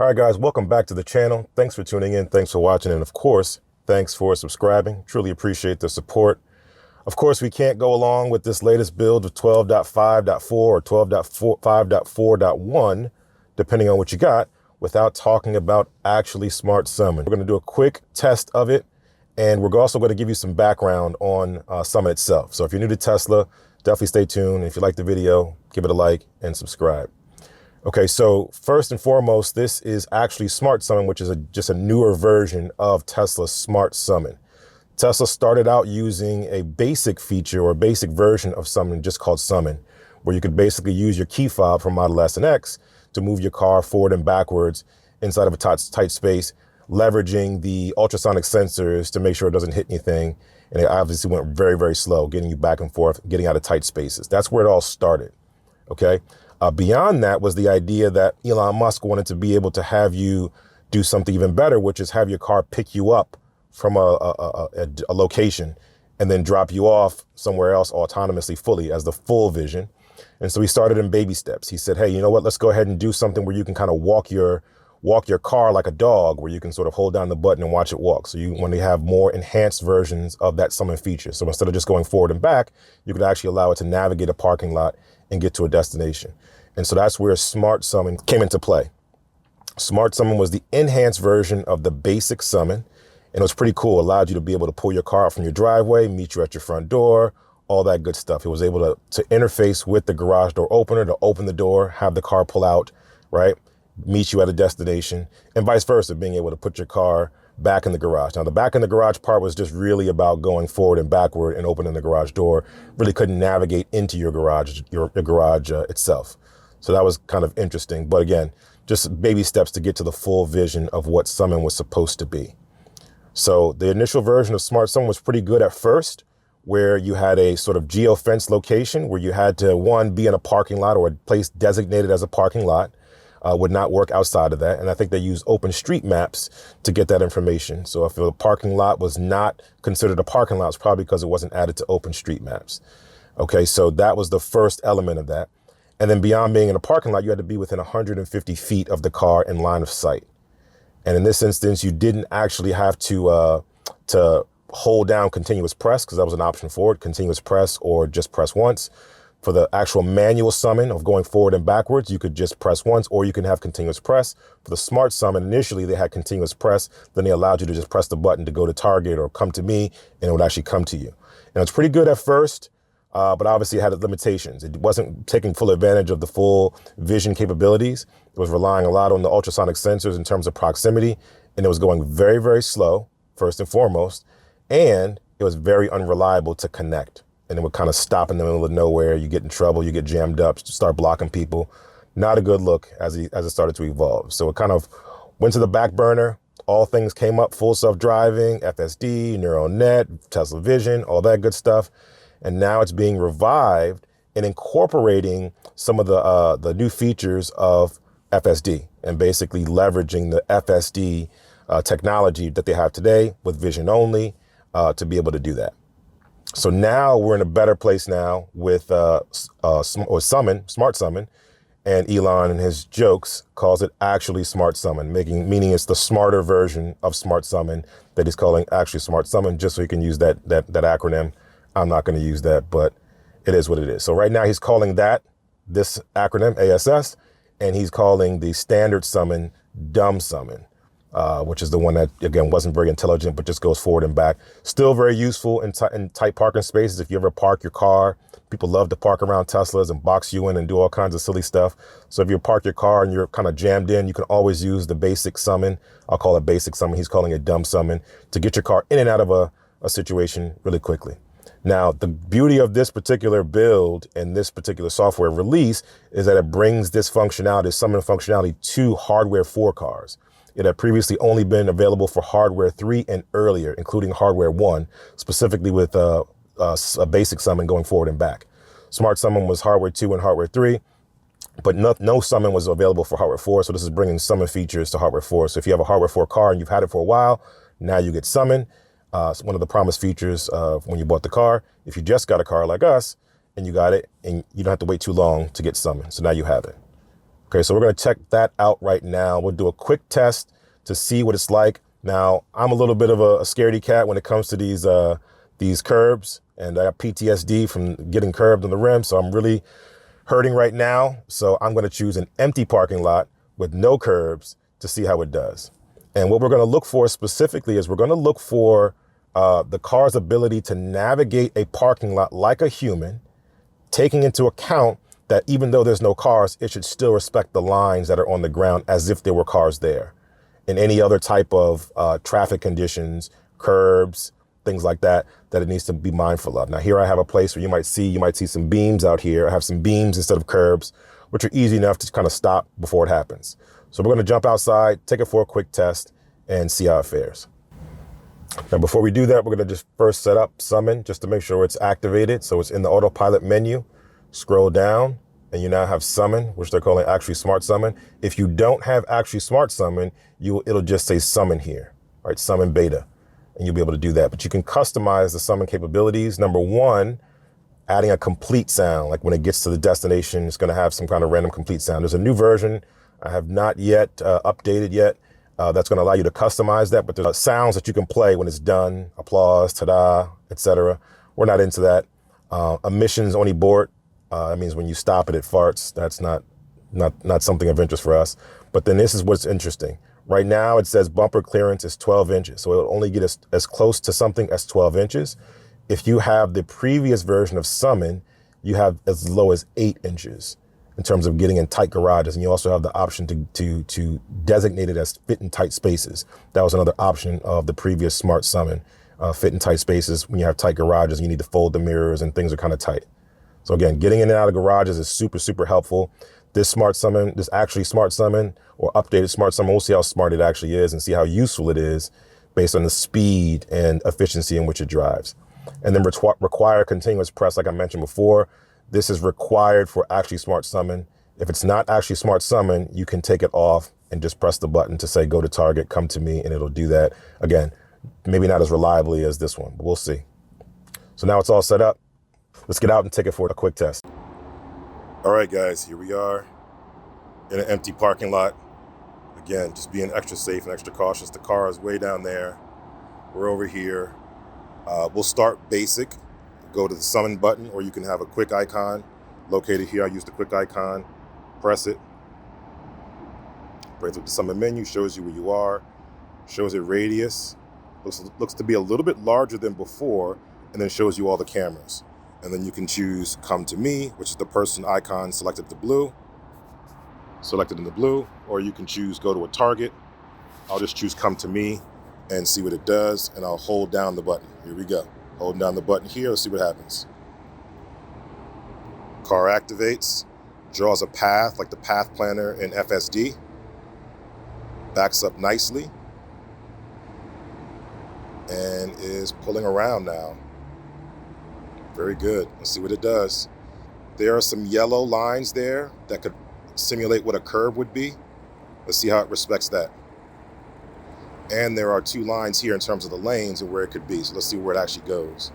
All right, guys, welcome back to the channel. Thanks for tuning in. Thanks for watching. And of course, thanks for subscribing. Truly appreciate the support. Of course, we can't go along with this latest build of 12.5.4 or 12.5.4.1, depending on what you got, without talking about actually Smart Summon. We're going to do a quick test of it, and we're also going to give you some background on Summon itself. So if you're new to Tesla, definitely stay tuned. If you like the video, give it a like and subscribe. Okay, so first and foremost, this is actually Smart Summon, which is just a newer version of Tesla's Smart Summon. Tesla started out using a basic feature or a basic version of Summon just called Summon, where you could basically use your key fob from Model S and X to move your car forward and backwards inside of a tight space, leveraging the ultrasonic sensors to make sure it doesn't hit anything. And it obviously went very, very slow, getting you back and forth, getting out of tight spaces. That's where it all started, okay? Beyond that was the idea that Elon Musk wanted to be able to have you do something even better, which is have your car pick you up from a location and then drop you off somewhere else autonomously, fully, as the full vision. And so he started in baby steps. He said, hey, you know what, let's go ahead and do something where you can kind of walk your car like a dog, where you can sort of hold down the button and watch it walk. So you want to have more enhanced versions of that Summon feature. So instead of just going forward and back, you could actually allow it to navigate a parking lot and get to a destination. And so that's where Smart Summon came into play. Smart Summon was the enhanced version of the basic Summon. And it was pretty cool. It allowed you to be able to pull your car out from your driveway, meet you at your front door, all that good stuff. It was able to interface with the garage door opener to open the door, have the car pull out, right? Meet you at a destination, and vice versa, being able to put your car back in the garage. Now, the back in the garage part was just really about going forward and backward and opening the garage door. Really couldn't navigate into your garage, itself. So that was kind of interesting. But again, just baby steps to get to the full vision of what Summon was supposed to be. So the initial version of Smart Summon was pretty good at first, where you had a sort of geo-fence location where you had to, one, be in a parking lot or a place designated as a parking lot. Would not work outside of that. And I think they used open street maps to get that information. So if a parking lot was not considered a parking lot, it's probably because it wasn't added to open street maps. Okay, so that was the first element of that. And then beyond being in a parking lot, you had to be within 150 feet of the car in line of sight. And in this instance, you didn't actually have to hold down continuous press, because that was an option for it, continuous press or just press once. For the actual manual Summon of going forward and backwards, you could just press once, or you can have continuous press. For the Smart Summon, initially they had continuous press, then they allowed you to just press the button to go to Target or come to me, and it would actually come to you. And it's pretty good at first, but obviously it had limitations. It wasn't taking full advantage of the full vision capabilities. It was relying a lot on the ultrasonic sensors in terms of proximity, and it was going very, very slow, first and foremost, and it was very unreliable to connect. And it would kind of stop in the middle of nowhere. You get in trouble, you get jammed up, start blocking people. Not a good look as it started to evolve. So it kind of went to the back burner. All things came up, full self-driving, FSD, neural net, Tesla Vision, all that good stuff. And now it's being revived and incorporating some of the new features of FSD and basically leveraging the FSD technology that they have today with vision only to be able to do that. So now we're in a better place now with Smart Summon, and Elon and his jokes calls it actually Smart Summon, meaning it's the smarter version of Smart Summon that he's calling actually Smart Summon, just so he can use that acronym. I'm not going to use that, but it is what it is. So right now he's calling this acronym A.S.S, and he's calling the standard Summon Dumb Summon. Which is the one that, again, wasn't very intelligent, but just goes forward and back. Still very useful in tight parking spaces. If you ever park your car, people love to park around Teslas and box you in and do all kinds of silly stuff. So if you park your car and you're kind of jammed in, you can always use the basic Summon. I'll call it basic Summon. He's calling it Dumb Summon, to get your car in and out of a situation really quickly. Now, the beauty of this particular build and this particular software release is that it brings this functionality, Summon functionality, to hardware 4 cars. It had previously only been available for hardware 3 and earlier, including hardware 1, specifically with a basic Summon going forward and back. Smart Summon was hardware 2 and hardware 3, but no Summon was available for hardware 4. So this is bringing Summon features to hardware 4. So if you have a hardware 4 car and you've had it for a while, now you get Summon. It's one of the promised features when you bought the car. If you just got a car like us and you got it, and you don't have to wait too long to get Summon. So now you have it. Okay, so we're gonna check that out right now. We'll do a quick test to see what it's like. Now, I'm a little bit of a scaredy cat when it comes to these curbs, and I got PTSD from getting curbed on the rim, so I'm really hurting right now. So I'm gonna choose an empty parking lot with no curbs to see how it does. And what we're gonna look for specifically is we're gonna look for the car's ability to navigate a parking lot like a human, taking into account that even though there's no cars, it should still respect the lines that are on the ground as if there were cars there. And any other type of traffic conditions, curbs, things like that, that it needs to be mindful of. Now here I have a place where you might see some beams out here. I have some beams instead of curbs, which are easy enough to kind of stop before it happens. So we're gonna jump outside, take it for a quick test, and see how it fares. Now, before we do that, we're gonna just first set up summon just to make sure it's activated. So it's in the autopilot menu, scroll down, and you now have summon, which they're calling actually smart summon. If you don't have actually smart summon, it'll just say summon here, right? Summon beta, and you'll be able to do that. But you can customize the summon capabilities. Number one, adding a complete sound, like when it gets to the destination, it's gonna have some kind of random complete sound. There's a new version I have not yet updated yet. That's gonna allow you to customize that, but there's sounds that you can play when it's done, applause, ta-da, etc. We're not into that. Emissions on board, that means when you stop it, it farts. That's not something of interest for us. But then this is what's interesting. Right now it says bumper clearance is 12 inches. So it'll only get as close to something as 12 inches. If you have the previous version of summon, you have as low as 8 inches in terms of getting in tight garages. And you also have the option to designate it as fit in tight spaces. That was another option of the previous smart summon, fit in tight spaces. When you have tight garages, you need to fold the mirrors and things are kind of tight. So again, getting in and out of garages is super, super helpful. This actually smart summon or updated smart summon, we'll see how smart it actually is and see how useful it is based on the speed and efficiency in which it drives. And then require continuous press, like I mentioned before. This is required for actually smart summon. If it's not actually smart summon, you can take it off and just press the button to say, go to target, come to me, and it'll do that. Again, maybe not as reliably as this one, but we'll see. So now it's all set up. Let's get out and take it for a quick test. All right, guys, here we are in an empty parking lot. Again, just being extra safe and extra cautious. The car is way down there. We're over here. We'll start basic. Go to the summon button, or you can have a quick icon located here. I use the quick icon, press it. Brings up the summon menu, shows you where you are, shows it radius. Looks to be a little bit larger than before, and then shows you all the cameras. And then you can choose come to me, which is the person icon selected in the blue, or you can choose go to a target. I'll just choose come to me and see what it does, and I'll hold down the button. Here we go. Holding down the button here, let's see what happens. Car activates, draws a path like the path planner in FSD, backs up nicely, and is pulling around now. Very good. Let's see what it does. There are some yellow lines there that could simulate what a curb would be. Let's see how it respects that. And there are 2 lines here in terms of the lanes and where it could be. So let's see where it actually goes.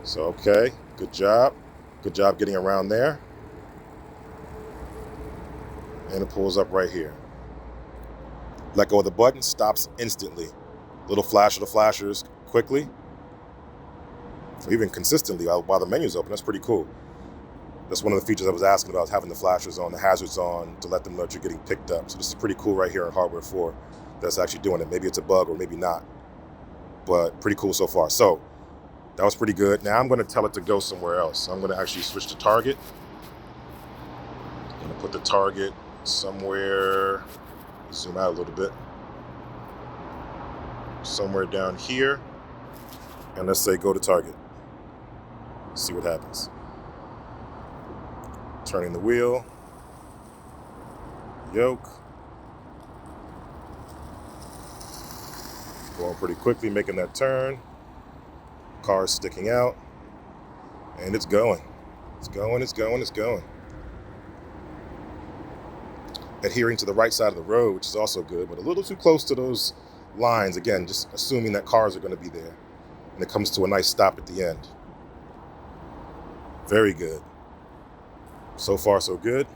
So, okay, good job. Good job getting around there. And it pulls up right here. Let go of the button, stops instantly. Little flash of the flashers quickly. Or even consistently while the menu's open. That's pretty cool. That's one of the features I was asking about, having the flashers on, the hazards on, to let them know that you're getting picked up. So this is pretty cool right here in Hardware 4. That's actually doing it. Maybe it's a bug or maybe not, but pretty cool so far. So that was pretty good. Now I'm going to tell it to go somewhere else. I'm going to actually switch to target. I'm going to put the target somewhere, zoom out a little bit, somewhere down here. And let's say go to target. See what happens. Turning the wheel, yoke. Going pretty quickly, making that turn. Car sticking out. And it's going. It's going, it's going, it's going. Adhering to the right side of the road, which is also good, but a little too close to those lines. Again, just assuming that cars are going to be there. And it comes to a nice stop at the end. Very good. So far, so good.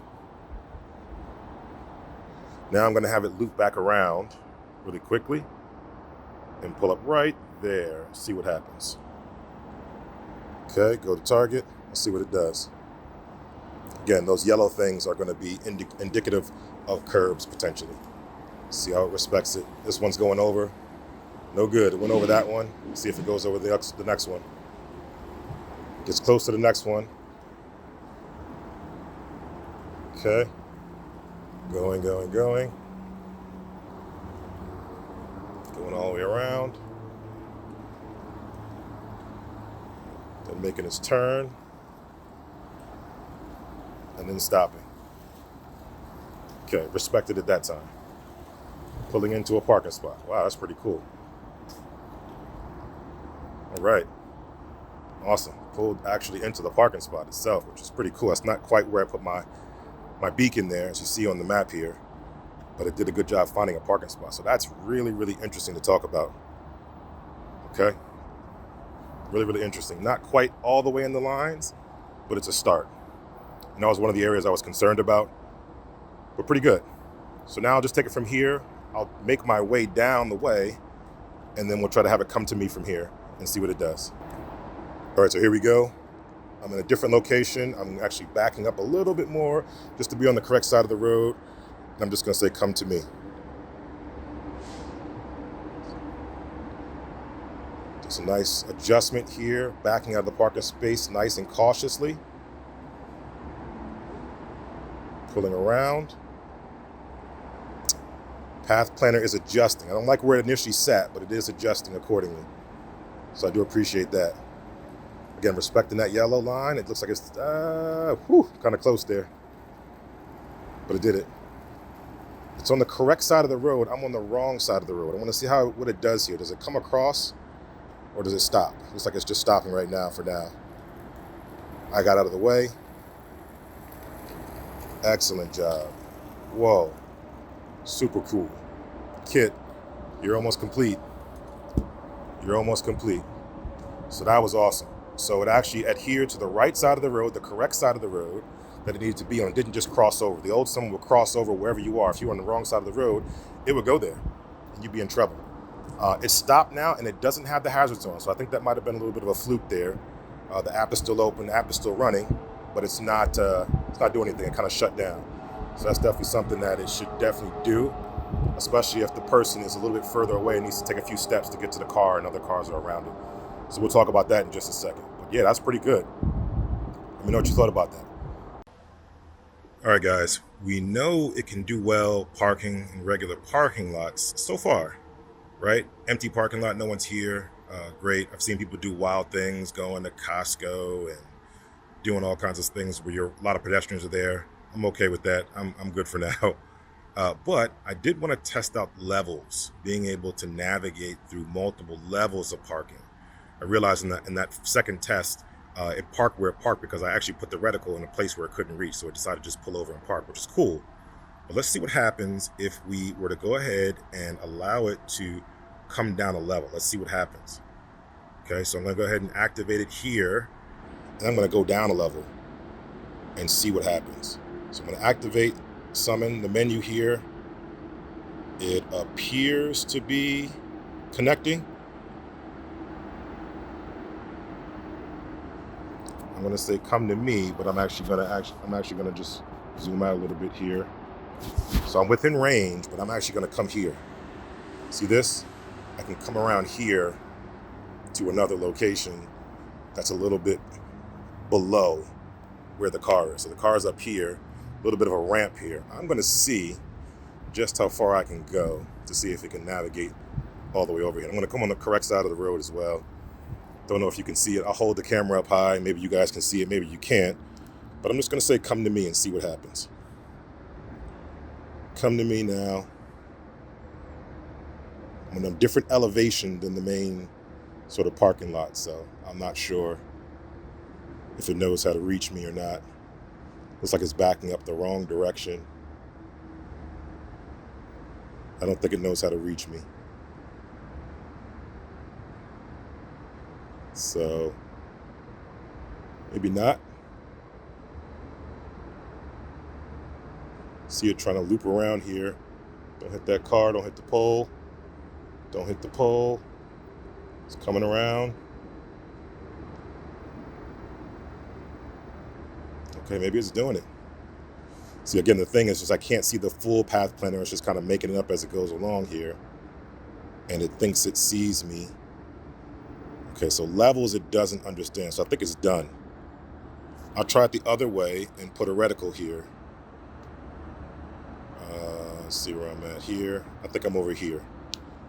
Now I'm gonna have it loop back around really quickly and pull up right there, see what happens. Okay, go to target, let's see what it does. Again, those yellow things are gonna be indicative of curbs potentially. See how it respects it. This one's going over. No good, it went over that one. See if it goes over the next one. Gets close to the next one. Okay, going. Going all the way around. Then making his turn. And then stopping. Okay, respected it that time. Pulling into a parking spot. Wow, that's pretty cool. All right. Awesome. Pulled actually into the parking spot itself, which is pretty cool. That's not quite where I put my beacon there, as you see on the map here, but it did a good job finding a parking spot. So that's really, really interesting to talk about. Okay. Really interesting. Not quite all the way in the lines, but it's a start. And that was one of the areas I was concerned about, but pretty good. So now I'll just take it from here. I'll make my way down the way, and then we'll try to have it come to me from here and see what it does. All right, so here we go. I'm in a different location. I'm actually backing up a little bit more just to be on the correct side of the road. And I'm just gonna say, come to me. Just a nice adjustment here, backing out of the parking space nice and cautiously. Pulling around. Path planner is adjusting. I don't like where it initially sat, but it is adjusting accordingly. So I do appreciate that. Again, respecting that yellow line. It looks like it's kind of close there, but it did it. It's on the correct side of the road. I'm on the wrong side of the road. I want to see what it does here. Does it come across or does it stop? Looks like it's just stopping right now for now. I got out of the way. Excellent job. Whoa, super cool. Kit, you're almost complete. You're almost complete. So that was awesome. So it actually adhered to the right side of the road, the correct side of the road that it needed to be on. It didn't just cross over. The old Summon would cross over wherever you are. If you were on the wrong side of the road, it would go there and you'd be in trouble. It's stopped now and it doesn't have the hazards on. So I think that might have been a little bit of a fluke there. The app is still open, the app is still running, but it's not doing anything. It kind of shut down. So that's definitely something that it should definitely do, especially if the person is a little bit further away and needs to take a few steps to get to the car and other cars are around it. So we'll talk about that in just a second. But yeah, that's pretty good. Let me know what you thought about that. All right, guys, we know it can do well parking in regular parking lots so far, right? Empty parking lot, no one's here. Great. I've seen people do wild things, going to Costco and doing all kinds of things where a lot of pedestrians are there. I'm okay with that. I'm good for now. But I did want to test out levels, being able to navigate through multiple levels of parking. I realized in that second test, it parked where it parked because I actually put the reticle in a place where it couldn't reach. So it decided to just pull over and park, which is cool. But let's see what happens if we were to go ahead and allow it to come down a level. Let's see what happens. Okay, so I'm gonna go ahead and activate it here. And I'm gonna go down a level and see what happens. So I'm gonna activate Summon, the menu here. It appears to be connecting. I'm gonna say come to me, but I'm actually gonna just zoom out a little bit here. So I'm within range, but I'm actually gonna come here. See this? I can come around here to another location that's a little bit below where the car is. So the car's up here, a little bit of a ramp here. I'm gonna see just how far I can go to see if it can navigate all the way over here. I'm gonna come on the correct side of the road as well. Don't know if you can see it. I'll hold the camera up high. Maybe you guys can see it, maybe you can't. But I'm just gonna say come to me and see what happens. Come to me now. I'm on a different elevation than the main sort of parking lot, so I'm not sure if it knows how to reach me or not. Looks like it's backing up the wrong direction. I don't think it knows how to reach me. So maybe not. See it trying to loop around here. Don't hit that car, don't hit the pole. Don't hit the pole. It's coming around. Okay, maybe it's doing it. See, again, the thing is just I can't see the full path planner. It's just kind of making it up as it goes along here. And it thinks it sees me. Okay, so levels it doesn't understand. So I think it's done. I'll try it the other way and put a reticle here. Let's see where I'm at here. I think I'm over here.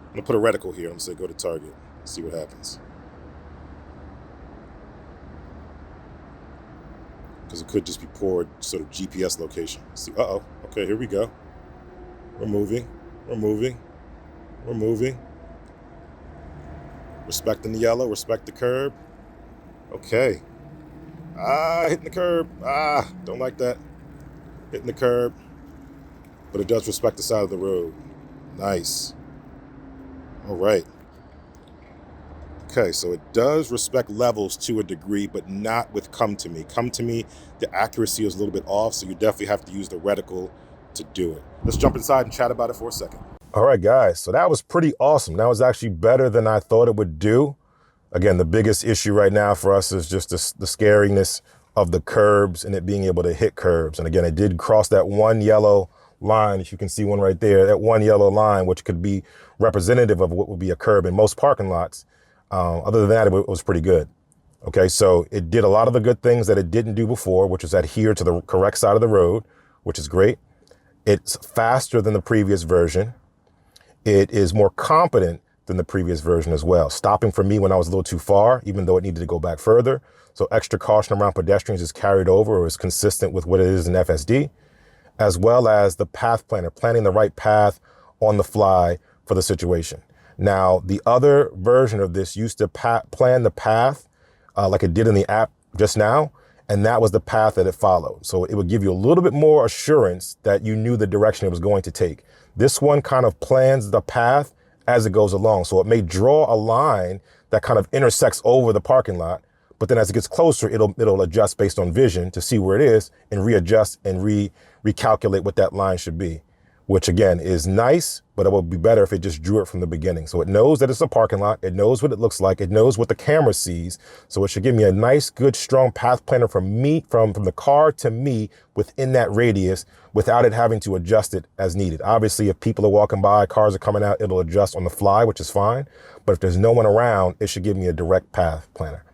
I'm gonna put a reticle here. I'm gonna say go to target. See what happens. Because it could just be poor sort of GPS location. See, uh-oh. Okay, here we go. We're moving. We're moving. We're moving. Respecting the yellow. Respect the curb. Okay. Hitting the curb. Don't like that. Hitting the curb. But it does respect the side of the road. Nice. All right. Okay, so it does respect levels to a degree, but not with come to me. Come to me, the accuracy is a little bit off, so you definitely have to use the reticle to do it. Let's jump inside and chat about it for a second. All right, guys, so that was pretty awesome. That was actually better than I thought it would do. Again, the biggest issue right now for us is just the scariness of the curbs and it being able to hit curbs. And again, it did cross that one yellow line, if you can see one right there, that one yellow line, which could be representative of what would be a curb in most parking lots. Other than that, it was pretty good. Okay, so it did a lot of the good things that it didn't do before, which is adhere to the correct side of the road, which is great. It's faster than the previous version. It is more competent than the previous version as well, stopping for me when I was a little too far, even though it needed to go back further. So extra caution around pedestrians is carried over or is consistent with what it is in FSD, as well as the path planner, planning the right path on the fly for the situation. Now, the other version of this used to plan the path like it did in the app just now, and that was the path that it followed. So it would give you a little bit more assurance that you knew the direction it was going to take. This one kind of plans the path as it goes along. So it may draw a line that kind of intersects over the parking lot, but then as it gets closer, it'll adjust based on vision to see where it is and readjust and recalculate what that line should be, which again is nice, but it would be better if it just drew it from the beginning. So it knows that it's a parking lot. It knows what it looks like. It knows what the camera sees. So it should give me a nice, good, strong path planner from me, from the car to me within that radius without it having to adjust it as needed. Obviously, if people are walking by, cars are coming out, it'll adjust on the fly, which is fine. But if there's no one around, it should give me a direct path planner.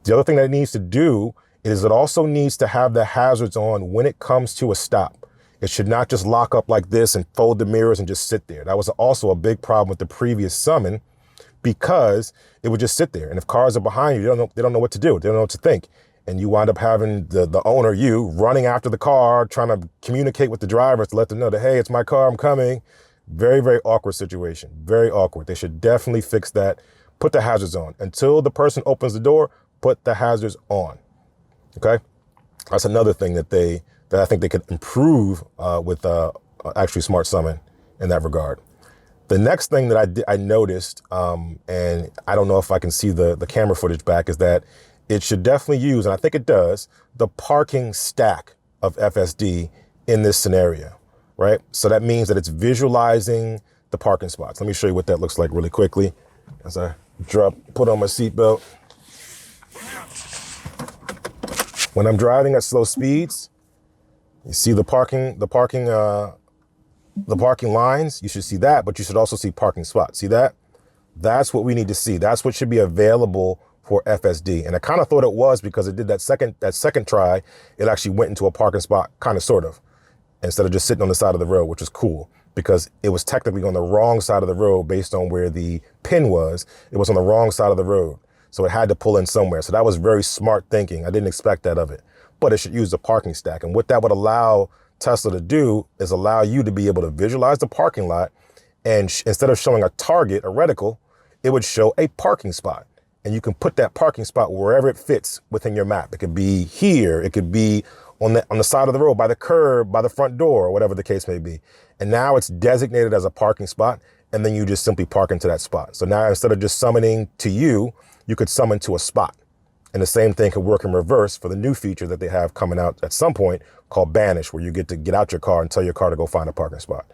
The other thing that it needs to do is it also needs to have the hazards on when it comes to a stop. It should not just lock up like this and fold the mirrors and just sit there. That was also a big problem with the previous summon because it would just sit there. And if cars are behind you, they don't know what to do. They don't know what to think. And you wind up having the owner, you, running after the car, trying to communicate with the drivers to let them know that, hey, it's my car, I'm coming. Very, very awkward situation. Very awkward. They should definitely fix that. Put the hazards on. Until the person opens the door, put the hazards on. Okay? That's another thing that I think they could improve with actually Smart Summon in that regard. The next thing that I noticed, and I don't know if I can see the camera footage back, is that it should definitely use, and I think it does, the parking stack of FSD in this scenario, right? So that means that it's visualizing the parking spots. Let me show you what that looks like really quickly as I put on my seatbelt. When I'm driving at slow speeds, you see the parking lines, you should see that, but you should also see parking spots. See that? That's what we need to see. That's what should be available for FSD. And I kind of thought it was because it did that second try, it actually went into a parking spot, kind of, sort of, instead of just sitting on the side of the road, which is cool because it was technically on the wrong side of the road based on where the pin was. It was on the wrong side of the road. So it had to pull in somewhere. So that was very smart thinking. I didn't expect that of it, but it should use the parking stack. And what that would allow Tesla to do is allow you to be able to visualize the parking lot. And instead of showing a target, a reticle, it would show a parking spot. And you can put that parking spot wherever it fits within your map. It could be here. It could be on the side of the road, by the curb, by the front door, or whatever the case may be. And now it's designated as a parking spot. And then you just simply park into that spot. So now instead of just summoning to you, you could summon to a spot. And the same thing could work in reverse for the new feature that they have coming out at some point called Banish, where you get to get out your car and tell your car to go find a parking spot.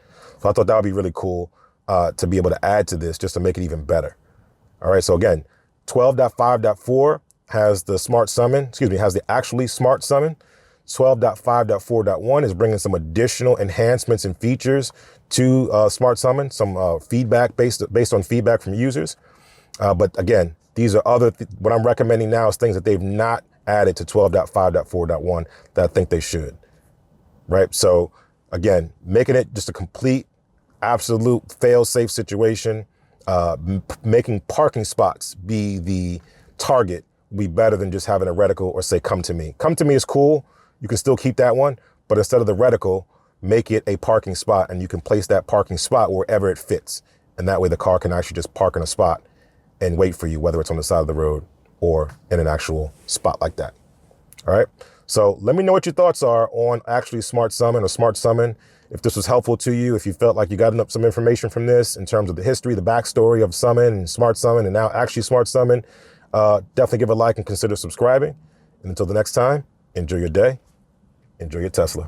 So I thought that would be really cool to be able to add to this just to make it even better. All right, so again, 12.5.4 has the smart summon, has the actually smart summon. 12.5.4.1 is bringing some additional enhancements and features to smart summon, some feedback based on feedback from users. But again, these are what I'm recommending now is things that they've not added to 12.5.4.1 that I think they should, right? So again, making it just a complete, absolute fail-safe situation, making parking spots be the target will be better than just having a reticle or say, come to me. Come to me is cool. You can still keep that one, but instead of the reticle, make it a parking spot and you can place that parking spot wherever it fits. And that way the car can actually just park in a spot and wait for you, whether it's on the side of the road or in an actual spot like that. All right. So let me know what your thoughts are on actually smart summon or smart summon. If this was helpful to you, if you felt like you got some information from this in terms of the history, the backstory of summon and smart summon and now actually smart summon, definitely give a like and consider subscribing. And until the next time, enjoy your day. Enjoy your Tesla.